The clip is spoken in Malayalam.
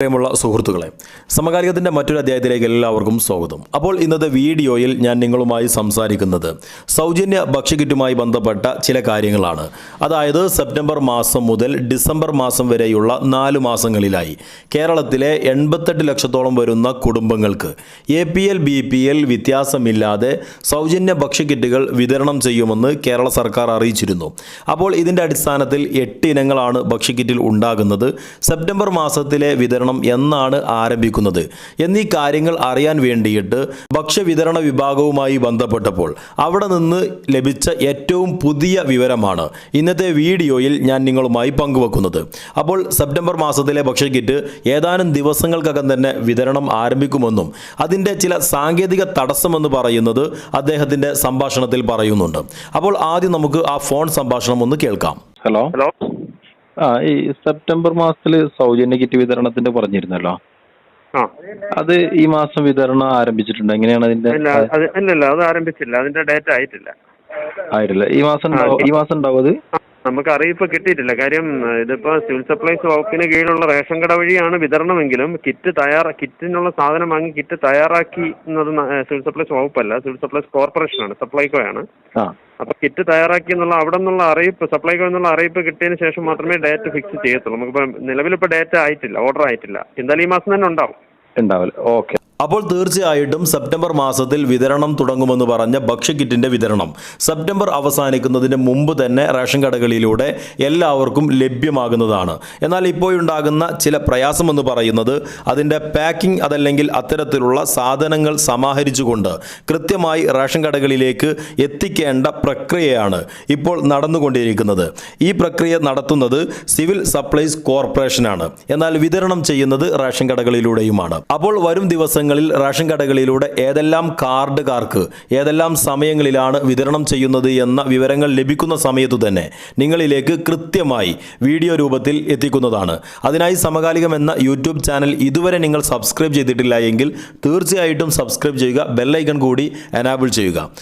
പ്രിയമുള്ള സുഹൃത്തുക്കളെ, സമകാലികത്തിൻ്റെ മറ്റൊരു അധ്യായത്തിലേക്ക് എല്ലാവർക്കും സ്വാഗതം. അപ്പോൾ ഇന്നത്തെ വീഡിയോയിൽ ഞാൻ നിങ്ങളുമായി സംസാരിക്കുന്നത് സൗജന്യ ഭക്ഷ്യക്കിറ്റുമായി ബന്ധപ്പെട്ട ചില കാര്യങ്ങളാണ്. അതായത് സെപ്റ്റംബർ മാസം മുതൽ ഡിസംബർ മാസം വരെയുള്ള 4 മാസങ്ങളിലായി കേരളത്തിലെ 88 ലക്ഷത്തോളം വരുന്ന കുടുംബങ്ങൾക്ക് APL BPL വ്യത്യാസമില്ലാതെ സൗജന്യ ഭക്ഷ്യക്കിറ്റുകൾ വിതരണം ചെയ്യുമെന്ന് കേരള സർക്കാർ അറിയിച്ചിരുന്നു. അപ്പോൾ ഇതിൻ്റെ അടിസ്ഥാനത്തിൽ 8 ഇനങ്ങളാണ് ഭക്ഷ്യക്കിറ്റിൽ ഉണ്ടാകുന്നത്. സെപ്റ്റംബർ മാസത്തിലെ വിതരണം എന്നാണ് ആരംഭിക്കുന്നത് എന്നീ കാര്യങ്ങൾ അറിയാൻ വേണ്ടിയിട്ട് ഭക്ഷ്യവിതരണ വിഭാഗവുമായി ബന്ധപ്പെട്ടപ്പോൾ അവിടെ നിന്ന് ലഭിച്ച ഏറ്റവും പുതിയ വിവരമാണ് ഇന്നത്തെ വീഡിയോയിൽ ഞാൻ നിങ്ങളുമായി പങ്കുവെക്കുന്നത്. അപ്പോൾ സെപ്റ്റംബർ മാസത്തിലെ ഭക്ഷ്യക്കിറ്റ് ഏതാനും ദിവസങ്ങൾക്കകം തന്നെ വിതരണം ആരംഭിക്കുമെന്നും അതിൻ്റെ ചില സാങ്കേതിക തടസ്സമെന്ന് പറയുന്നത് അദ്ദേഹത്തിൻ്റെ സംഭാഷണത്തിൽ പറയുന്നുണ്ട്. അപ്പോൾ ആദ്യം നമുക്ക് ആ ഫോൺ സംഭാഷണം ഒന്ന് കേൾക്കാം. ഹലോ. ഈ സെപ്റ്റംബർ മാസത്തിൽ സൗജന്യ കിറ്റ് വിതരണത്തിന്റെ പറഞ്ഞിരുന്നല്ലോ. അത് ഈ മാസം വിതരണം ആരംഭിച്ചിട്ടുണ്ട്. എങ്ങനെയാണ് അതിന്റെ? അല്ലല്ല, അത് ആരംഭിച്ചില്ല. അതിന്റെ ഡേറ്റ് ആയിട്ടില്ല. ഈ മാസം ഉണ്ടാവും. അത് നമുക്ക് അറിയിപ്പ് കിട്ടിയിട്ടില്ല. കാര്യം ഇതിപ്പോ സിവിൽ സപ്ലൈസ് വകുപ്പിന് കീഴിലുള്ള റേഷൻ കട വഴിയാണ് വിതരണമെങ്കിലും കിറ്റിനുള്ള സാധനം വാങ്ങി കിറ്റ് തയ്യാറാക്കി എന്നത് സിവിൽ സപ്ലൈസ് വകുപ്പല്ല, സിവിൽ സപ്ലൈസ് കോർപ്പറേഷനാണ്, സപ്ലൈകോയാണ്. അപ്പൊ കിറ്റ് തയ്യാറാക്കി എന്നുള്ള അവിടെ നിന്നുള്ള അറിയിപ്പ്, സപ്ലൈകോ എന്നുള്ള അറിയിപ്പ് കിട്ടിയതിന് ശേഷം മാത്രമേ ഡേറ്റ് ഫിക്സ് ചെയ്യത്തുള്ളൂ. നമുക്കിപ്പോ നിലവിലിപ്പോ ഡേറ്റ് ആയിട്ടില്ല, ഓർഡർ ആയിട്ടില്ല. എന്തായാലും ഈ മാസം തന്നെ ഉണ്ടാവും. ഓക്കെ. അപ്പോൾ തീർച്ചയായിട്ടും സെപ്റ്റംബർ മാസത്തിൽ വിതരണം തുടങ്ങുമെന്ന് പറഞ്ഞ ഭക്ഷ്യക്കിറ്റിൻ്റെ വിതരണം സെപ്റ്റംബർ അവസാനിക്കുന്നതിന് മുമ്പ് തന്നെ റേഷൻ കടകളിലൂടെ എല്ലാവർക്കും ലഭ്യമാകുന്നതാണ്. എന്നാൽ ഇപ്പോഴുണ്ടാകുന്ന ചില പ്രയാസമെന്ന് പറയുന്നത് അതിൻ്റെ പാക്കിംഗ്, അതല്ലെങ്കിൽ അത്തരത്തിലുള്ള സാധനങ്ങൾ സമാഹരിച്ചുകൊണ്ട് കൃത്യമായി റേഷൻ കടകളിലേക്ക് എത്തിക്കേണ്ട പ്രക്രിയയാണ് ഇപ്പോൾ നടന്നുകൊണ്ടിരിക്കുന്നത്. ഈ പ്രക്രിയ നടത്തുന്നത് സിവിൽ സപ്ലൈസ് കോർപ്പറേഷനാണ്, എന്നാൽ വിതരണം ചെയ്യുന്നത് റേഷൻ കടകളിലൂടെയുമാണ്. അപ്പോൾ വരും ദിവസങ്ങൾ റേഷൻ കടകളിലൂടെ ഏതെല്ലാം കാർഡുകാർക്ക് ഏതെല്ലാം സമയങ്ങളിലാണ് വിതരണം ചെയ്യുന്നത് എന്ന വിവരങ്ങൾ ലഭിക്കുന്ന സമയത്തു തന്നെ നിങ്ങളിലേക്ക് കൃത്യമായി വീഡിയോ രൂപത്തിൽ എത്തിക്കുന്നതാണ്. അതിനായി സമകാലികം എന്ന യൂട്യൂബ് ചാനൽ ഇതുവരെ നിങ്ങൾ സബ്സ്ക്രൈബ് ചെയ്തിട്ടില്ല എങ്കിൽ തീർച്ചയായിട്ടും സബ്സ്ക്രൈബ് ചെയ്യുക, ബെൽ ഐക്കൺ കൂടി എനാബിൾ ചെയ്യുക.